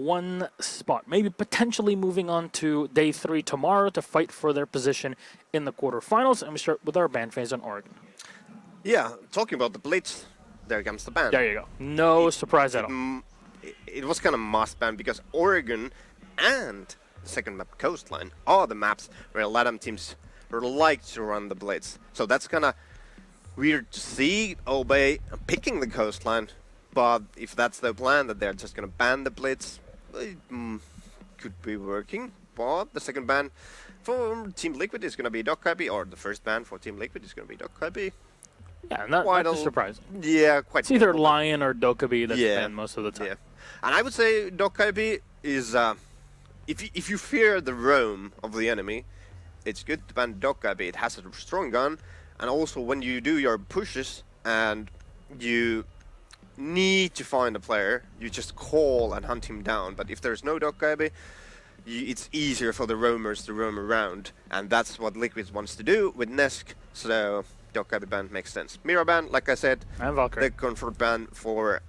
one spot, maybe potentially moving on to day 3 tomorrow to fight for their position in the quarterfinals. And we start with our band fans on Oregon. Yeah, talking about the Blitz, there comes the ban. There you go. No surprise at all. It was kind of must ban because Oregon and the second map, Coastline, are the maps where LATAM teams like to run the Blitz. So that's kind of weird to see Obey picking the Coastline, but if that's their plan, that they're just going to ban the Blitz, it could be working. But the second ban for Team Liquid is going to be Dokkaebi, or the first ban for Team Liquid is going to be Dokkaebi. Yeah, not surprising. Yeah, quite. It's either Lion or Dokkaebi that's banned most of the time. Yeah, and I would say Dokkaebi is, if you fear the roam of the enemy, it's good to ban Dokkaebi. It has a strong gun, and also when you do your pushes and you need to find a player, you just call and hunt him down. But if there's no Dokkaebi, it's easier for the roamers to roam around, and that's what Liquid wants to do with Nesk. So Dokkaebi ban makes sense. Mira ban, like I said, and Valkyrie. The comfort ban for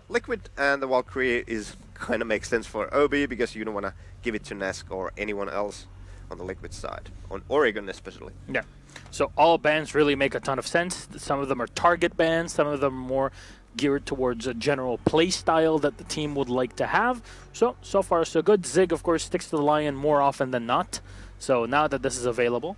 Liquid, and the Valkyrie is kind of makes sense for OB because you don't want to give it to Nesk or anyone else on the Liquid side, on Oregon especially. Yeah. So all bans really make a ton of sense. Some of them are target bans, some of them are more geared towards a general play style that the team would like to have. So far so good. Zig, of course, sticks to the Lion more often than not. So now that this is available,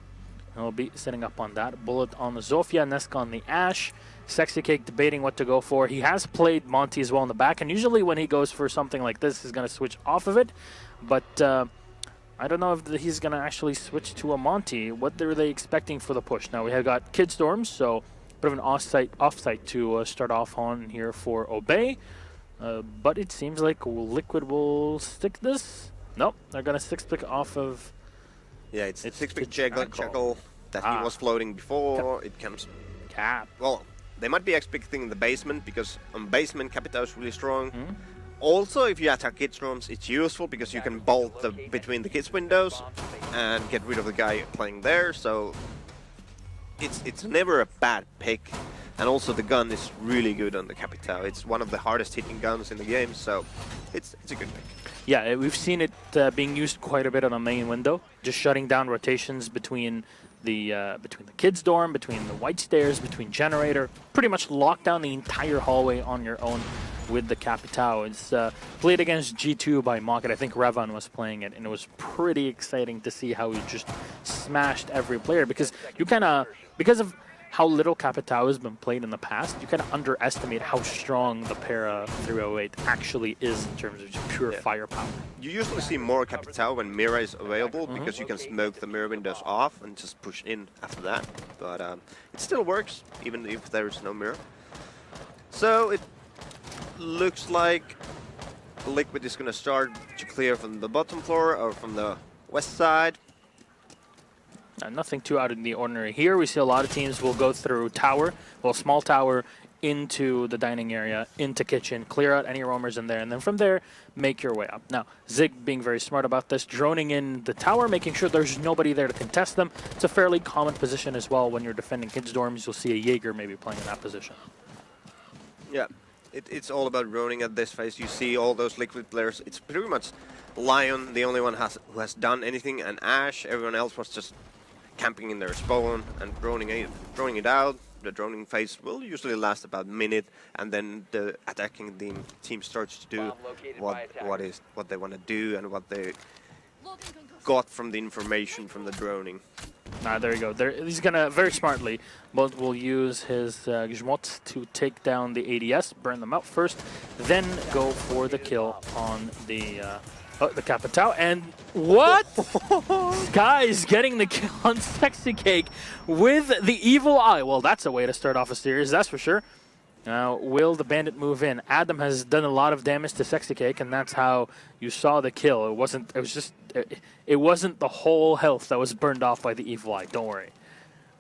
I'll be setting up on that. Bullet on the Zofia, Nesk on the Ashe. Sexy Cake debating what to go for. He has played Monty as well in the back, and usually when he goes for something like this, he's going to switch off of it. But I don't know if he's going to actually switch to a Monty. What are they expecting for the push? Now, we have got Kid Storms, so bit of an offsite to start off on here for Obey. But it seems like Liquid will stick this. Nope, they're going to 6-pick off of... Yeah, it's 6-pick Jekyll that he was floating before. It comes... Cap. Well, they might be expecting the basement, because on basement, Capitao is really strong. Also, if you attack Kid Storms, it's useful because you can bolt between the kids' windows and get rid of the guy playing there, so it's never a bad pick. And also the gun is really good on the Capitao. It's one of the hardest hitting guns in the game, so it's a good pick. Yeah, we've seen it being used quite a bit on a main window, just shutting down rotations between the kids' dorm, between the white stairs, between generator. Pretty much lock down the entire hallway on your own with the Capitao. It's played against G2 by Mocket. I think Revan was playing it, and it was pretty exciting to see how he just smashed every player, because you because of how little Capitao has been played in the past, you kind of underestimate how strong the Para 308 actually is in terms of just pure firepower. You usually see more Capitao when Mira is available, because you can smoke the mirror windows off and just push in after that. But it still works, even if there is no mirror. So it looks like Liquid is going to start to clear from the bottom floor or from the west side. Nothing too out of the ordinary here. We see a lot of teams will go through tower, well, small tower, into the dining area, into kitchen, clear out any roamers in there, and then from there, make your way up. Now, Zig being very smart about this, droning in the tower, making sure there's nobody there to contest them. It's a fairly common position as well when you're defending kids' dorms. You'll see a Jaeger maybe playing in that position. Yeah, it's all about droning at this phase. You see all those Liquid players. It's pretty much Lion, the only one who has done anything, and Ashe. Everyone else was just camping in their spawn and droning it out. The droning phase will usually last about a minute, and then the attacking team starts to do what they want to do and what they got from the information from the droning. There you go. He's gonna very smartly, but will use his Gzmot to take down the ADS, burn them out first, then go for the kill on the Capitao. And what? Guys getting the kill on Sexy Cake with the Evil Eye. Well, that's a way to start off a series, that's for sure. Now, will the Bandit move in? Adam has done a lot of damage to Sexy Cake, and that's how you saw the kill. It wasn't the whole health that was burned off by the Evil Eye, don't worry.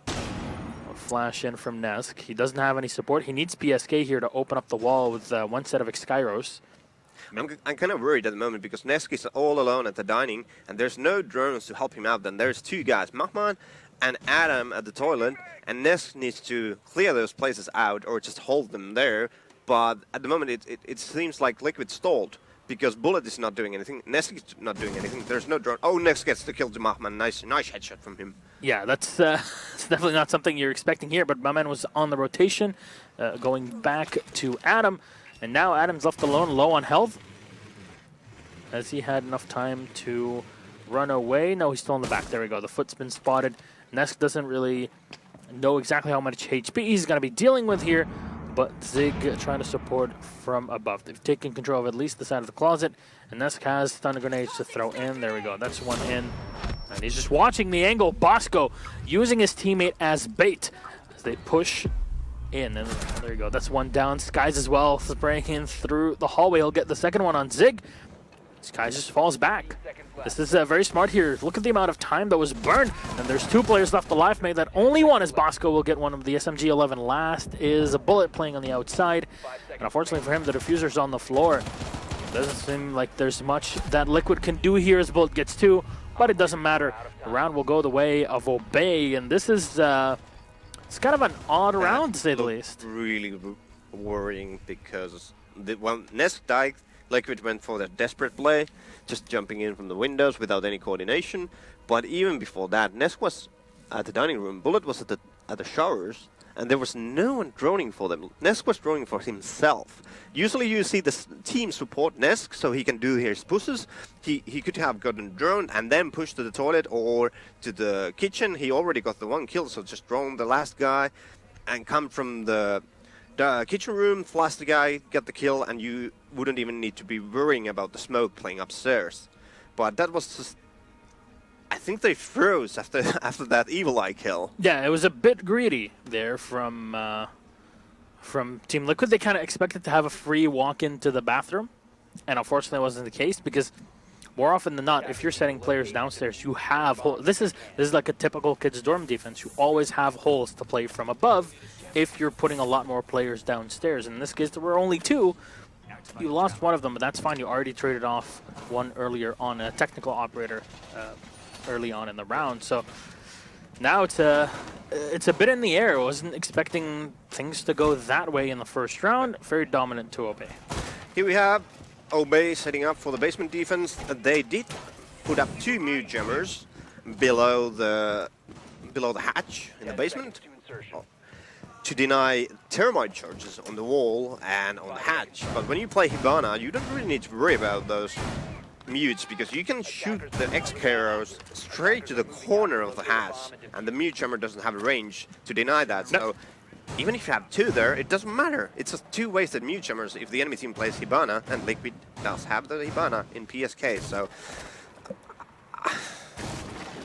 A flash in from Nesk. He doesn't have any support. He needs PSK here to open up the wall with one set of Exkyros. I'm kind of worried at the moment because Nesk is all alone at the dining, and there's no drones to help him out. Then there's two guys, Map1 and Adam at the toilet, and Nesk needs to clear those places out or just hold them there. But at the moment, it seems like Liquid stalled because Bullet is not doing anything. Nesk is not doing anything. There's no drone. Oh, Nesk gets the kill to Map1. Nice headshot from him. Yeah, that's it's definitely not something you're expecting here, but Map1 was on the rotation, going back to Adam, and now Adam's left alone, low on health, as he had enough time to run away. No, he's still in the back. There we go. The foot's been spotted. Nesk doesn't really know exactly how much HP he's going to be dealing with here, but Zig trying to support from above. They've taken control of at least the side of the closet, and Nesk has stun grenades to throw in. There we go. That's one in. And he's just watching the angle. Bosco using his teammate as bait as they push in. And there you go. That's one down. Skies as well, spraying in through the hallway. He'll get the second one on Zig. Skies just falls back. This is very smart here. Look at the amount of time that was burned. And there's 2 players left alive. Made that only one, as Bosco will get one of the SMG-11. Last is a Bullet playing on the outside. And unfortunately for him, the diffuser's on the floor. Doesn't seem like there's much that Liquid can do here as Bullet gets 2. But it doesn't matter. The round will go the way of Obey. And this is it's kind of an odd round, to say the least. Really worrying because when Nesk died, Liquid went for that desperate play, just jumping in from the windows without any coordination. But even before that, Nesk was at the dining room, Bullet was at the showers, and there was no one droning for them. Nesk was droning for himself. Usually you see the team support Nesk so he can do his pushes. He could have gotten droned and then pushed to the toilet or to the kitchen. He already got the 1 kill, so just drone the last guy and come from the kitchen room, flash the guy, get the kill, and you wouldn't even need to be worrying about the smoke playing upstairs. But that was just... I think they froze after that Evil Eye kill. Yeah, it was a bit greedy there from Team Liquid. They kind of expected to have a free walk into the bathroom, and unfortunately it wasn't the case, because more often than not, if you're setting players downstairs, you have holes. This is like a typical kids dorm defense. You always have holes to play from above if you're putting a lot more players downstairs. In this case, there were only 2. You lost one of them, but that's fine. You already traded off one earlier on a technical operator early on in the round. So now it's a bit in the air. I wasn't expecting things to go that way in the first round. Very dominant to Obey. Here we have Obey setting up for the basement defense. They did put up 2 mute jammers below the hatch in the basement to deny thermite charges on the wall and on the hatch. But when you play Hibana, you don't really need to worry about those mutes, because you can shoot the X-Carrows straight to the corner of the hatch, and the mute jammer doesn't have a range to deny that. So even if you have 2 there, it doesn't matter. It's just 2 wasted mute jammers if the enemy team plays Hibana, and Liquid does have the Hibana in PSK. So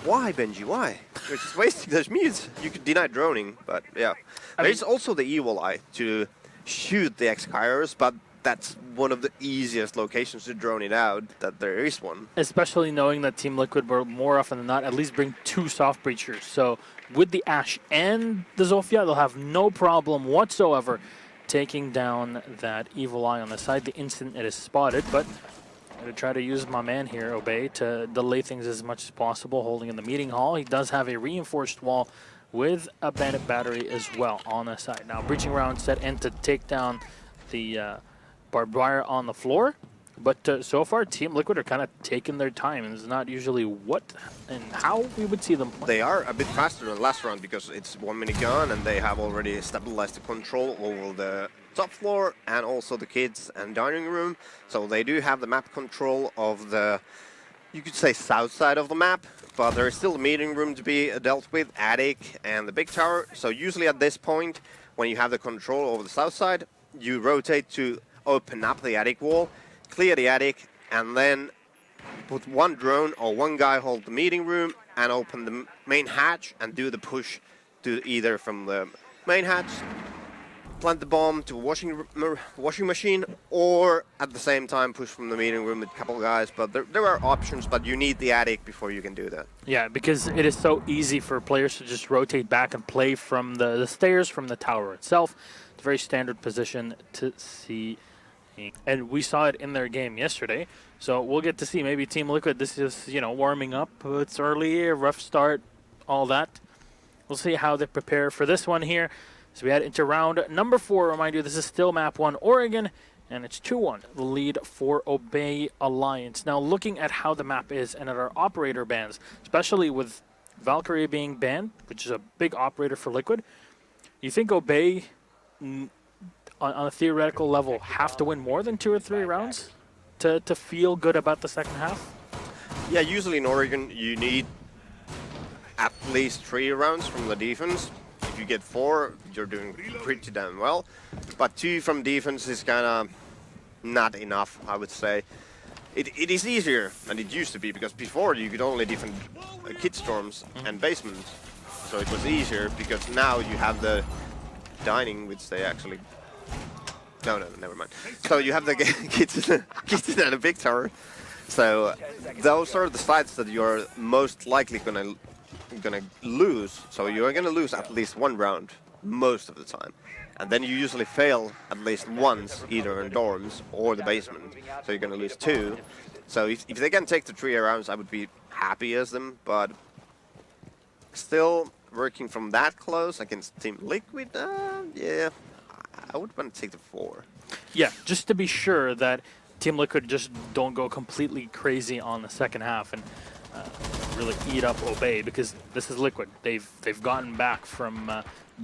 why, Benji? Why? You're just wasting those mutes. You could deny droning, but yeah. There's also the Evil Eye to shoot the X-Carrows, but that's one of the easiest locations to drone it out, that there is one. Especially knowing that Team Liquid will more often than not at least bring 2 soft breachers. So with the Ashe and the Zofia, they'll have no problem whatsoever taking down that Evil Eye on the side the instant it is spotted. But I'm going to try to use my man here, Obey, to delay things as much as possible, holding in the meeting hall. He does have a reinforced wall with a bandit battery as well on the side. Now, breaching round set in to take down the barbed wire on the floor. But so far, Team Liquid are kind of taking their time, and it's not usually what and how we would see them play. They are a bit faster than last round because it's 1 minute gun, and they have already stabilized the control over the top floor and also the kids and dining room. So they do have the map control of the, you could say, south side of the map, but there is still a meeting room to be dealt with, attic and the big tower. So usually at this point, when you have the control over the south side, you rotate to open up the attic wall, clear the attic, and then put 1 drone or 1 guy hold the meeting room and open the main hatch and do the push to either from the main hatch, plant the bomb to a washing machine, or at the same time push from the meeting room with a couple of guys. But there are options, but you need the attic before you can do that. Yeah, because it is so easy for players to just rotate back and play from the stairs, from the tower itself. It's a very standard position to see. And we saw it in their game yesterday, so we'll get to see maybe Team Liquid. This is, you know, warming up. It's early, a rough start, all that. We'll see how they prepare for this one here. So we head into round number 4. Remind you, this is still Map 1 Oregon, And it's 2-1, the lead for Obey Alliance. Now, looking at how the map is and at our operator bans, especially with Valkyrie being banned, which is a big operator for Liquid, you think Obey, on a theoretical level, have to win more than 2 or 3 rounds to feel good about the second half? Yeah, usually in Oregon you need at least 3 rounds from the defense. If you get 4, you're doing pretty damn well. But 2 from defense is kind of not enough, I would say. It is easier than it used to be, because before you could only defend kid storms and basements. So it was easier, because now you have the dining, which they actually... No, never mind. So you have the kitchen and a big tower. So those are the sites that you're most likely gonna lose. So you're gonna lose at least 1 round most of the time, and then you usually fail at least once, either in dorms or the basement. So you're gonna lose 2. So if they can take the 3 rounds, I would be happy as them. But still, working from that close against Team Liquid, yeah, I would want to take the 4. Yeah, just to be sure that Team Liquid just don't go completely crazy on the second half and really eat up Obey, because this is Liquid. They've gotten back from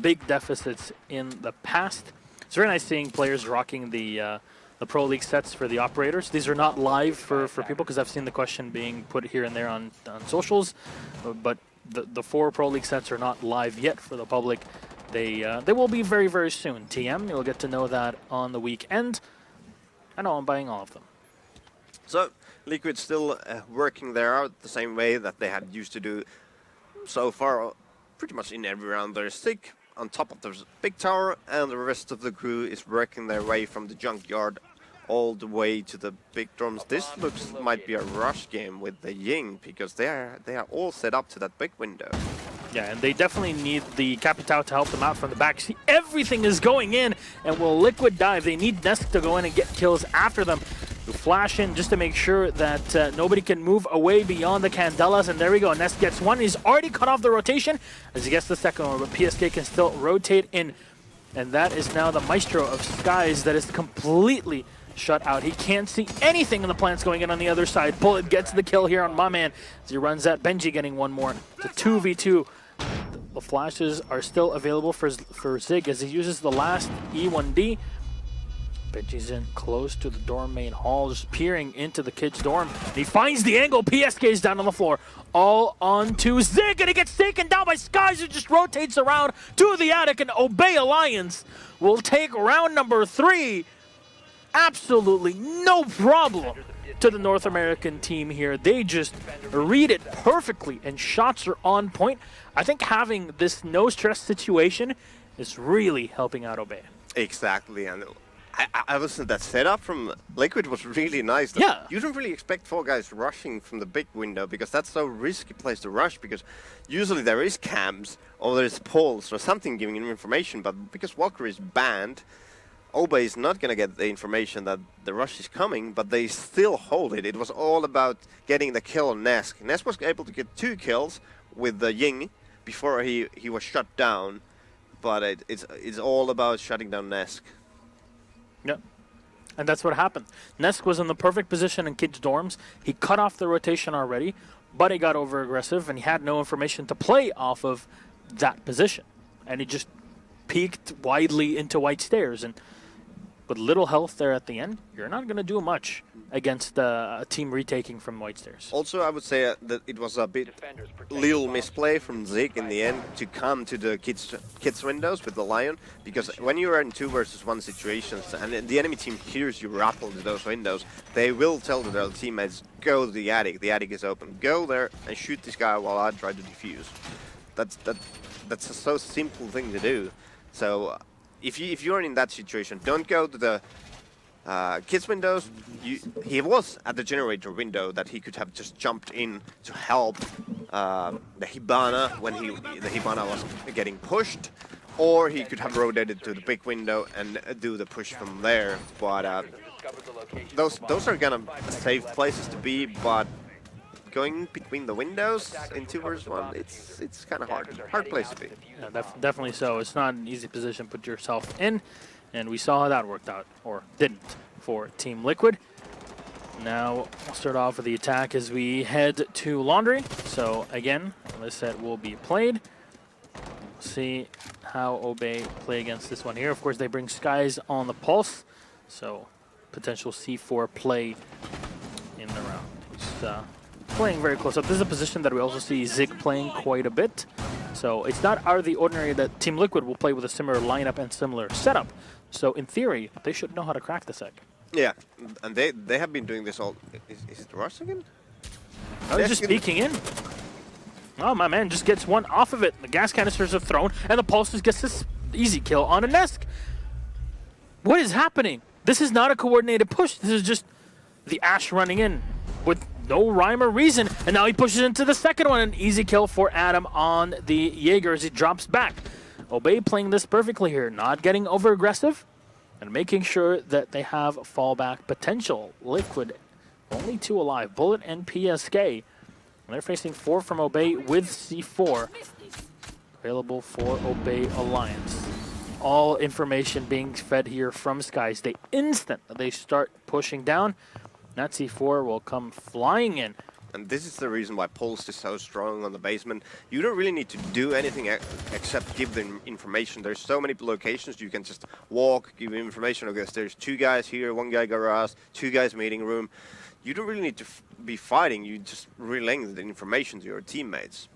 big deficits in the past. It's very nice seeing players rocking the Pro League sets for the operators. These are not live for people, because I've seen the question being put here and there on socials, but the 4 Pro League sets are not live yet for the public. They will be very, very soon. TM, you'll get to know that on the weekend. I know I'm buying all of them. So Liquid still working there out the same way that they had used to do so far, pretty much in every round. They stick on top of the big tower, and the rest of the crew is working their way from the junkyard all the way to the big drums. This might be a rush game with the Ying, because they are all set up to that big window. Yeah, and they definitely need the Capitao to help them out from the back. See, everything is going in, and will Liquid dive? They need Nesk to go in and get kills after them. To flash in just to make sure that nobody can move away beyond the Candelas, and there we go. Nesk gets 1. He's already cut off the rotation as he gets the second one, but PSK can still rotate in. And that is now the Maestro of Skies that is completely shut out. He can't see anything in the plants going in on the other side. Bullet gets the kill here on my man as he runs at Benji, getting 1 more. It's a 2v2. The flashes are still available for Zig as he uses the last E1D. Benji's in close to the dorm main hall, just peering into the kid's dorm. And he finds the angle. PSK is down on the floor. All on to Zig, and he gets taken down by Skies, who just rotates around to the attic, and Obey Alliance will take round number 3. Absolutely no problem to the North American team here. They just read it perfectly, and shots are on point. I think having this no-stress situation is really helping out Obey. Exactly, and I listen, that setup from Liquid was really nice. Yeah. You don't really expect 4 guys rushing from the big window, because that's so risky place to rush, because usually there is cams or there's polls or something giving you information, but because Valkyrie is banned, Obey is not going to get the information that the rush is coming, but they still hold it. It was all about getting the kill on Nesk. Nesk was able to get 2 kills with the Ying before he was shut down, but it's all about shutting down Nesk. Yep. And that's what happened. Nesk was in the perfect position in kids' dorms. He cut off the rotation already, but he got over-aggressive, and he had no information to play off of that position. And he just peeked widely into white stairs. And with little health there at the end, you're not going to do much against a team retaking from white stairs. Also, I would say that it was a bit little misplay from Zig in the end to come to the kids windows with the Lion, because when you are in 2 versus 1 situations and the enemy team hears you rattle to those windows, they will tell their teammates, go to the attic is open, go there and shoot this guy while I try to defuse. That's a so simple thing to do. So if you're in that situation, don't go to the kids windows. He was at the generator window that he could have just jumped in to help the Hibana when the Hibana was getting pushed, or he could have rotated to the big window and do the push from there. But those are kind of safe places to be, but going between the windows in 2 versus 1, it's kind of hard place to be. Yeah, definitely so. It's not an easy position to put yourself in, and we saw how that worked out, or didn't, for Team Liquid. Now we'll start off with the attack as we head to Laundry. So again, this set will be played. We'll see how Obey play against this one here. Of course, they bring Skies on the Pulse, so potential C4 play in the round. He's playing very close up. This is a position that we also see Zig playing quite a bit. So it's not out of the ordinary that Team Liquid will play with a similar lineup and similar setup. So in theory, they should know how to crack this egg. Yeah, and they have been doing this all. Is it Rush again? Oh, he's just peeking in. Oh, my man just gets one off of it. The gas canisters are thrown, and the Pulse just gets this easy kill on a Nesk. What is happening? This is not a coordinated push. This is just the Ash running in with no rhyme or reason. And now he pushes into the second one. An easy kill for Adam on the Jaeger as he drops back. Obey playing this perfectly here, not getting over-aggressive and making sure that they have fallback potential. Liquid, only 2 alive. Bullet and PSK. And they're facing 4 from Obey with C4. Available for Obey Alliance. All information being fed here from Skies. The instant that they start pushing down, that C4 will come flying in. And this is the reason why Pulse is so strong on the basement. You don't really need to do anything except give them information. There's so many locations you can just walk, give information. Okay, there's 2 guys here, 1 guy garage, 2 guys meeting room. You don't really need to be fighting. You just relaying the information to your teammates.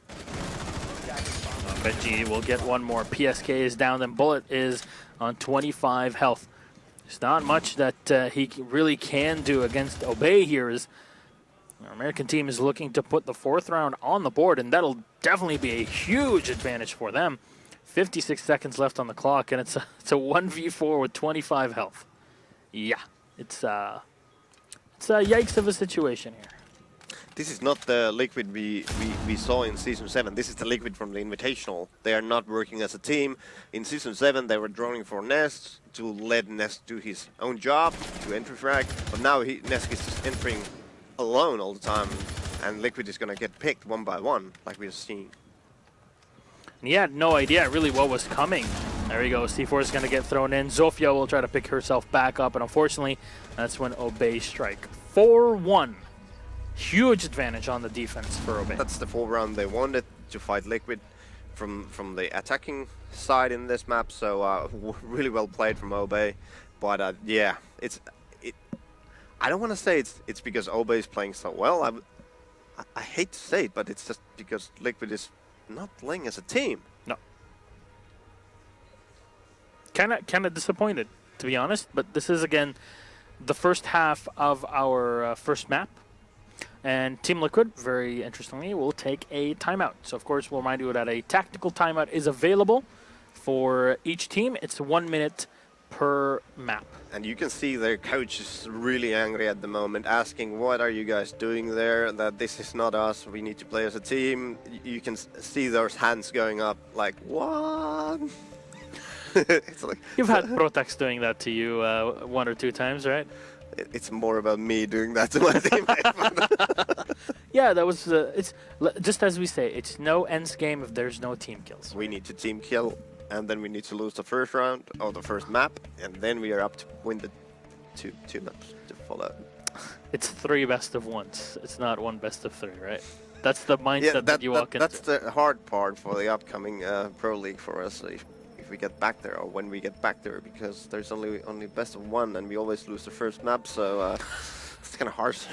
Benji will get one more. PSK is down, then Bullet is on 25 health. There's not much that he really can do against Obey here. As our American team is looking to put the 4th round on the board, and that'll definitely be a huge advantage for them. 56 seconds left on the clock, and it's a 1v4 with 25 health. Yeah, it's a yikes of a situation here. This is not the Liquid we saw in Season 7. This is the Liquid from the Invitational. They are not working as a team. In Season 7, they were drawing for Nest to let Nest do his own job, to entry frag. But now Nest is just entering alone all the time, and Liquid is going to get picked one by one, like we've seen. And he had no idea really what was coming. There we go. C4 is going to get thrown in. Zofia will try to pick herself back up, and unfortunately, that's when Obey strike. 4-1. Huge advantage on the defense for Obey. That's the 4th round they wanted to fight Liquid from the attacking side in this map. So really well played from Obey. But yeah, I don't want to say it's because Obey is playing so well. I hate to say it, but it's just because Liquid is not playing as a team. No. Kind of disappointed, to be honest. But this is again the first half of our first map. And Team Liquid, very interestingly, will take a timeout. So, of course, we'll remind you that a tactical timeout is available for each team. It's 1 minute per map. And you can see their coach is really angry at the moment, asking, what are you guys doing there? That this is not us. We need to play as a team. You can see those hands going up like, what? It's like You've had Protex doing that to you 1 or 2 times, right? It's more about me doing that to my teammates. Yeah, that was. It's just as we say. It's no ends game if there's no team kills. We need to team kill, and then we need to lose the 1st round or the 1st map, and then we are up to win the two maps to follow. It's 3 best of 1s. It's not 1 best of 3, right? That's the mindset that you walk into. That's the hard part for the upcoming Pro League for us. If we get back there, or when we get back there, because there's only best of 1, and we always lose the 1st map, so it's kind of harsh.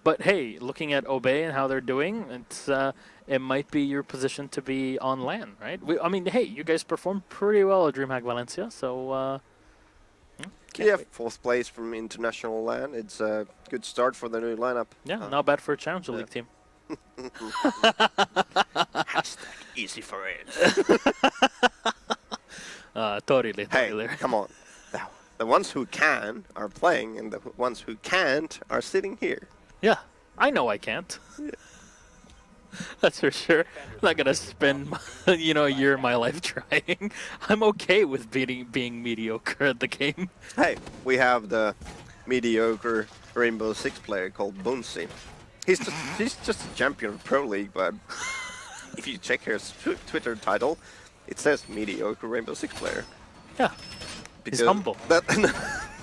But hey, looking at Obey and how they're doing, it might be your position to be on LAN, right? I mean, hey, you guys performed pretty well at DreamHack Valencia, so yeah, 4th place from international LAN. It's a good start for the new lineup. Yeah, not bad for a Challenger League team. Hashtag easy for it. Totally. Hey, come on. The ones who can are playing, and the ones who can't are sitting here. Yeah, I know I can't. Yeah. That's for sure. I'm not gonna spend a year of my life trying. I'm okay with being mediocre at the game. Hey, we have the mediocre Rainbow Six player called Bunsi. He's just a champion of Pro League, but if you check his Twitter title, it says mediocre Rainbow Six player. Yeah, he's humble.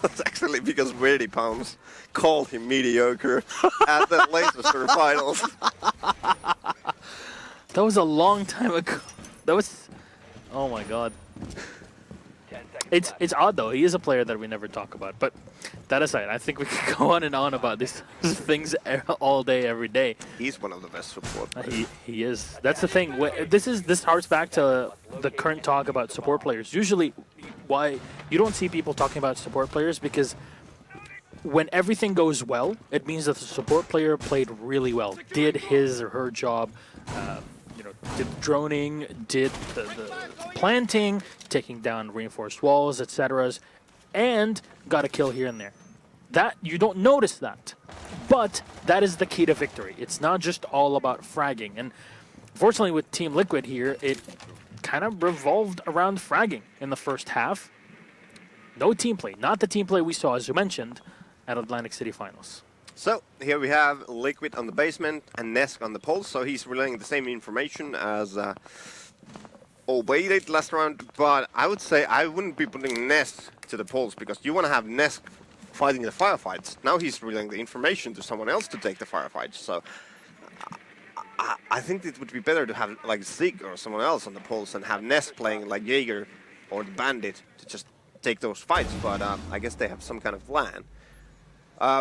That's actually because Weirdy Palms called him mediocre at the Laser finals. That was a long time ago. That was, oh my god. It's odd though. He is a player that we never talk about. But that aside, I think we could go on and on about these things all day, every day. He's one of the best support players. He is. That's the thing. This harks back to the current talk about support players. Usually, why you don't see people talking about support players, because when everything goes well, it means that the support player played really well, did his or her job. Did droning, did the planting, taking down reinforced walls, etc., and got a kill here and there. That you don't notice that, but that is the key to victory. It's not just all about fragging. And fortunately, with Team Liquid here, it kind of revolved around fragging in the first half. No team play, not the team play we saw, as you mentioned, at Atlantic City Finals. So here we have Liquid on the basement and Nesk on the pulse. So he's relaying the same information as Obey did last round. But I would say I wouldn't be putting Nesk to the pulse, because you want to have Nesk fighting the firefights. Now he's relaying the information to someone else to take the firefights. So I think it would be better to have like Zig or someone else on the pulse and have Nesk playing like Jaeger or the Bandit to just take those fights. But I guess they have some kind of plan.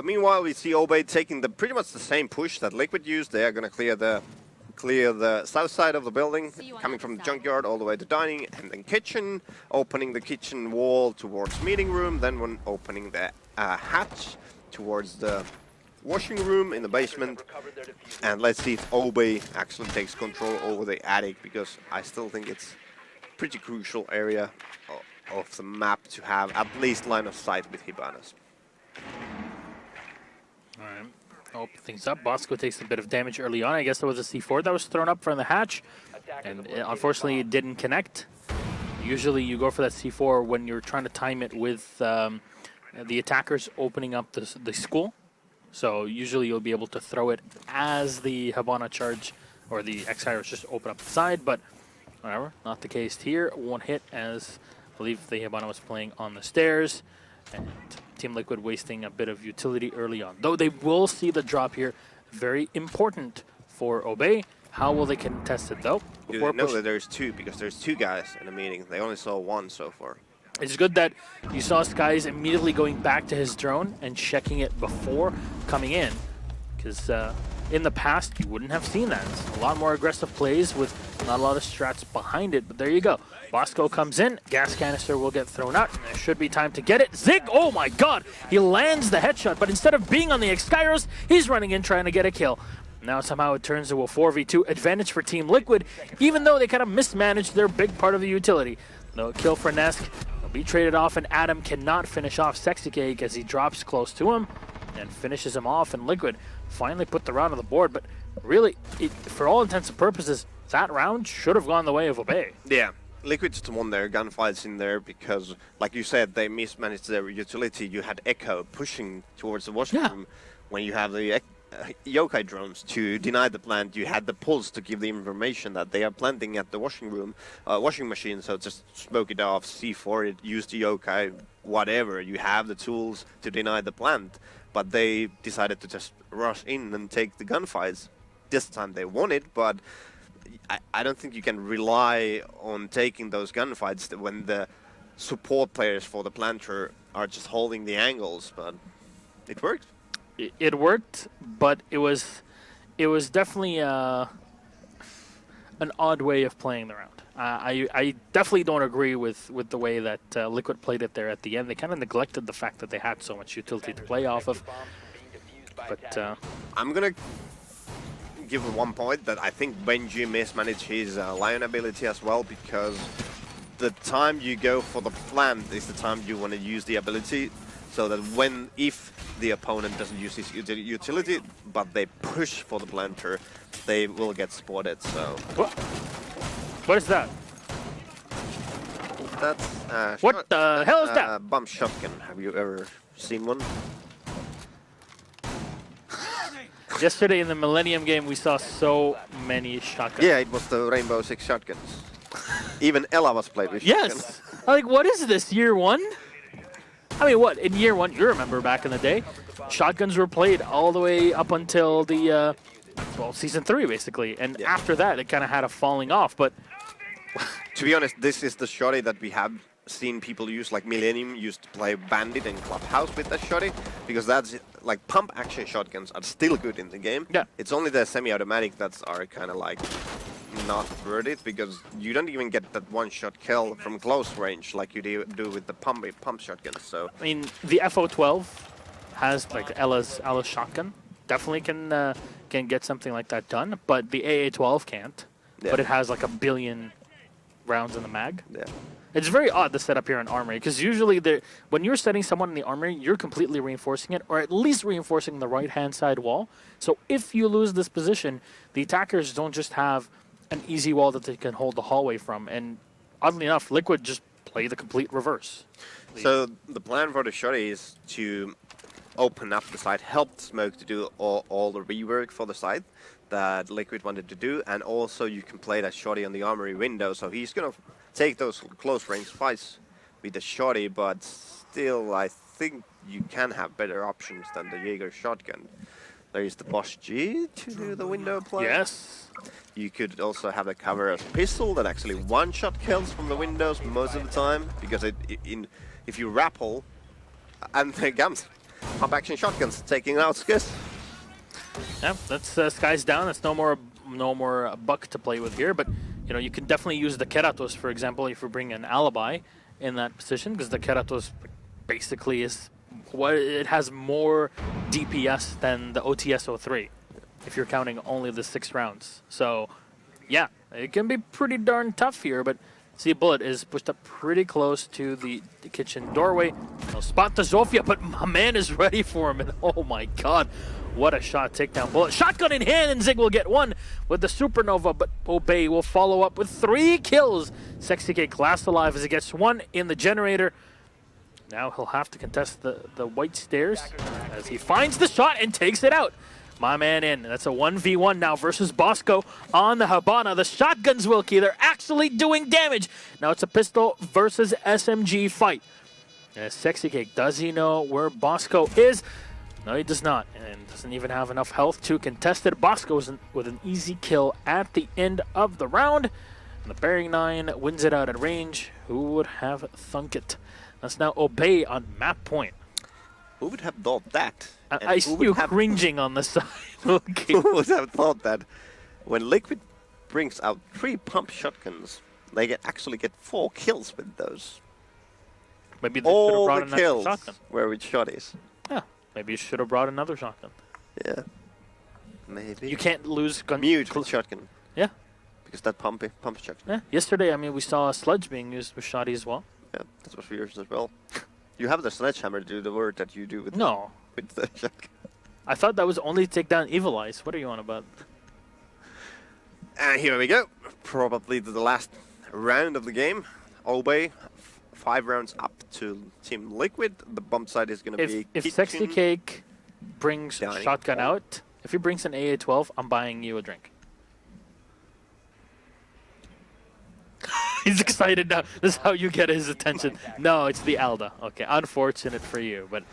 Meanwhile, we see Obey taking pretty much the same push that Liquid used. They are going to clear the south side of the building, coming from the junkyard all the way to dining and then kitchen, opening the kitchen wall towards meeting room, then when opening the hatch towards the washing room in the basement. And let's see if Obey actually takes control over the attic, because I still think it's pretty crucial area of the map to have at least line of sight with Hibanas. Alright, open things up. Bosco takes a bit of damage early on. I guess there was a C4 that was thrown up from the hatch, and unfortunately it didn't connect. Usually you go for that C4 when you're trying to time it with the attackers opening up the school. So usually you'll be able to throw it as the Hibana charge or the X-Hires just open up the side, but whatever, not the case here. One hit, as I believe the Hibana was playing on the stairs, and Team Liquid wasting a bit of utility early on. Though they will see the drop here, very important for Obey. How will they contest it though? You know that there's two, because there's two guys in the meeting. They only saw one so far. It's good that you saw Skies immediately going back to his drone and checking it before coming in, because in the past you wouldn't have seen that. It's a lot more aggressive plays with not a lot of strats behind it, but there you go. Bosco comes in, gas canister will get thrown out, and there should be time to get it. Zig, oh my god, he lands the headshot, but instead of being on the X-Gyros, he's running in trying to get a kill. Now somehow it turns to a 4v2 advantage for Team Liquid, even though they kind of mismanaged their big part of the utility. No kill for Nesk, he'll be traded off, and Adam cannot finish off Sexy Cake as he drops close to him and finishes him off, and Liquid finally put the round on the board, but really, for all intents and purposes, that round should have gone the way of Obey. Yeah. Liquid just won their gunfights in there because, like you said, they mismanaged their utility. You had Echo pushing towards the washing room. When you have the yokai drones to deny the plant, you had the pulse to give the information that they are planting at the washing room, washing machine. So just smoke it off, C4 it, use the yokai, whatever. You have the tools to deny the plant, but they decided to just rush in and take the gunfights. This time they won it, but I don't think you can rely on taking those gunfights when the support players for the planter are just holding the angles, but it worked. It worked, but it was definitely an odd way of playing the round. I definitely don't agree with the way that Liquid played it there at the end. They kind of neglected the fact that they had so much utility to play off of. But I'm gonna give 1 point that I think Benji mismanaged his Lion ability as well, because the time you go for the plant is the time you want to use the ability, so that if the opponent doesn't use his utility but they push for the planter, they will get spotted. So what is that? That's what the hell is that? Bump shotgun. Have you ever seen one? Yesterday in the Millennium game, we saw so many shotguns. Yeah, it was the Rainbow Six shotguns. Even Ella was played with shotguns. Yes! Like, what is this, year one? I mean, what, in year one, you remember back in the day, shotguns were played all the way up until the, well, season 3, basically. And after that, it kind of had a falling off. But to be honest, this is the shotty that we have seen people use, like Millennium used to play Bandit and Clubhouse with that shotty, because that's like pump action shotguns are still good in the game. Yeah. It's only the semi-automatic that are kind of like not worth it, because you don't even get that one-shot kill from close range like you do with the pump shotguns. So I mean, the FO12 has like Ella's shotgun. Definitely can get something like that done, but the AA12 can't. Yeah. But it has like 1 billion rounds in the mag. yeah. It's very odd to set up here in Armory, because usually when you're setting someone in the Armory, you're completely reinforcing it, or at least reinforcing the right-hand side wall. So if you lose this position, the attackers don't just have an easy wall that they can hold the hallway from. And oddly enough, Liquid just play the complete reverse. So the plan for the shotty is to open up the site, help Smoke to do all the rework for the site that Liquid wanted to do, and also you can play that shotty on the Armory window. So he's gonna take those close range fights with the shotty, but still I think you can have better options than the Jaeger shotgun. There is the Bosch G to do the window play. Yes. You could also have the cover as pistol that actually one-shot kills from the windows most of the time, because if you rappel, and the guns, pump action shotguns taking out Skis. Yeah, that's Skies down. That's no more buck to play with here. But you know, you can definitely use the Keratos, for example, if you bring an alibi in that position, because the Keratos basically is it has more DPS than the OTS-03, if you're counting only the 6 rounds. So yeah, it can be pretty darn tough here. But see, Bullet is pushed up pretty close to the kitchen doorway. He'll spot the Zofia, but my man is ready for him. And oh my god, what a shot. Takedown Bullet. Shotgun in hand, and Zig will get one with the Supernova, but Obey will follow up with 3 kills. Sexy Cake last alive as he gets 1 in the generator. Now he'll have to contest the white stairs as he finds the shot and takes it out. My man in. That's a 1v1 now versus Bosco on the Habana. The shotguns, Wilkie, they're actually doing damage. Now it's a pistol versus SMG fight. And Sexy Cake, does he know where Bosco is? No, he does not, and doesn't even have enough health to contest it. Bosco is with an easy kill at the end of the round. And the Bearing 9 wins it out at range. Who would have thunk it? That's now Obey on map point. Who would have thought that? I see you cringing on the side. Okay. Who would have thought that when Liquid brings out 3 pump shotguns, they can actually get 4 kills with those? Maybe they should have All brought the another kills shotgun. were with shotties. Yeah, maybe you should have brought another shotgun. Yeah, maybe. You can't lose gun. Mute with shotgun. Yeah. Because that pump shotgun. Yeah. Yesterday, I mean, we saw a Sludge being used with Shoddy as well. Yeah, that's what we used as well. You have the sledgehammer to do the work that you do with No. with the shotgun. I thought that was only to take down Evil Eyes. What are you on about? And here we go. Probably the last round of the game. Obey, 5 rounds up to Team Liquid. The bump side is going to be If Sexy Cake brings Dining shotgun hall. out, if he brings an AA-12, I'm buying you a drink. He's excited now. This is how you get his attention. No, it's the Alda. Okay, unfortunate for you, but...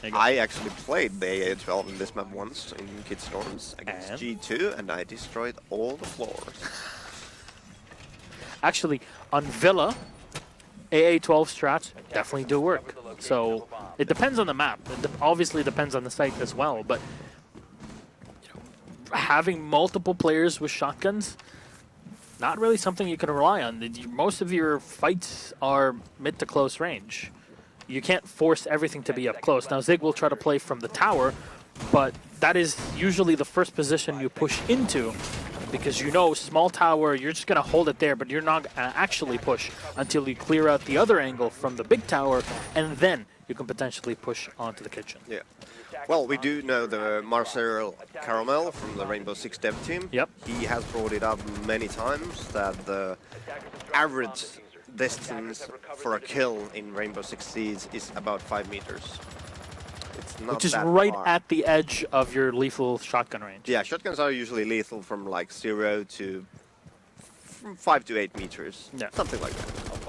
I actually played the AA-12 in this map once in Kid Storms against And? G2, and I destroyed all the floors. Actually, on Villa, AA-12 strats definitely do work. So it depends on the map. It obviously depends on the site as well, but having multiple players with shotguns, not really something you can rely on. Most of your fights are mid to close range. You can't force everything to be up close. Now, Zig will try to play from the tower, but that is usually the first position you push into, because you know, small tower, you're just going to hold it there, but you're not going to actually push until you clear out the other angle from the big tower, and then you can potentially push onto the kitchen. Yeah. Well, we do know the Marcel Caramel from the Rainbow Six dev team. Yep. He has brought it up many times that the average distance for a kill in Rainbow Six Siege is about 5 meters. It's not Which is that right far. at the edge of your lethal shotgun range. Yeah, shotguns are usually lethal from like 0 to from 5 to 8 meters. Yeah. Something like that.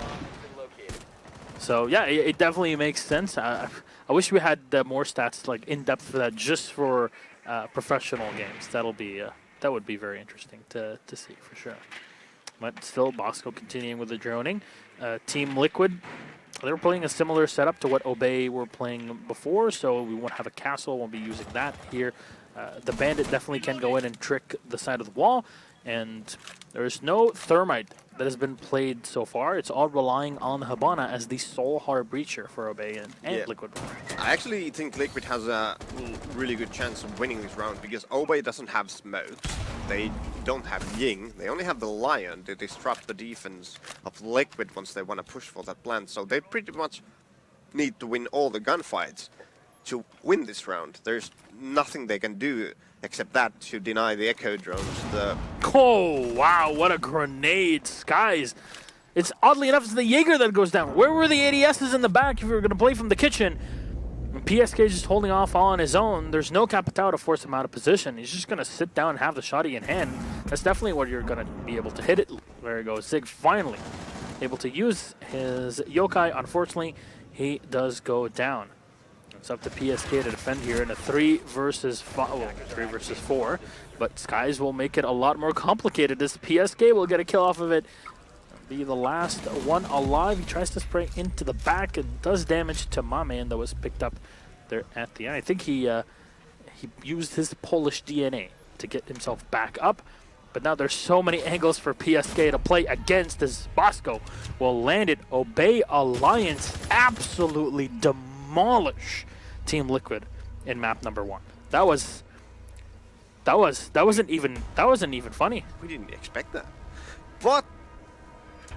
So yeah, it definitely makes sense. I wish we had more stats like in depth for that, just for professional games. That would be very interesting to see for sure. But still, Bosco continuing with the droning. Team Liquid, they were playing a similar setup to what Obey were playing before, so we won't have a castle. Won't be using that here. The Bandit definitely can go in and trick the side of the wall, and there's no Thermite that has been played so far. It's all relying on Habana as the sole hard breacher for Obey and Liquid. I actually think Liquid has a really good chance of winning this round because Obey doesn't have smokes. They don't have Ying. They only have the Lion to disrupt the defense of Liquid once they want to push for that plant. So they pretty much need to win all the gunfights to win this round. There's nothing they can do except that to deny the Echo drones. Oh, wow, what a grenade. Skies. It's oddly enough, it's the Jaeger that goes down. Where were the ADSs in the back if you were going to play from the kitchen? When PSK is just holding off all on his own, there's no Capitao to force him out of position. He's just going to sit down and have the shotty in hand. That's definitely what you're going to be able to hit it. There he goes. Zig finally able to use his yokai. Unfortunately, he does go down. It's up to PSK to defend here in a 3 versus 4, but Skies will make it a lot more complicated. This PSK will get a kill off of it. Be the last one alive. He tries to spray into the back and does damage to my man that was picked up there at the end. I think he used his Polish DNA to get himself back up, but now there's so many angles for PSK to play against as Bosco will land it. Obey Alliance absolutely demolish Team Liquid in map number 1. That wasn't even funny. We didn't expect that. But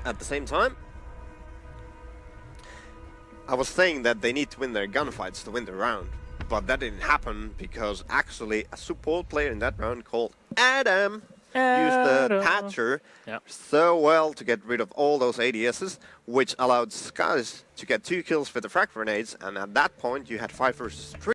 at the same time, I was saying that they need to win their gunfights to win the round. But that didn't happen because actually a support player in that round called Adam used the patcher so well to get rid of all those ADSs, which allowed Skies to get 2 kills with the frag grenades, and at that point you had 5 versus 3.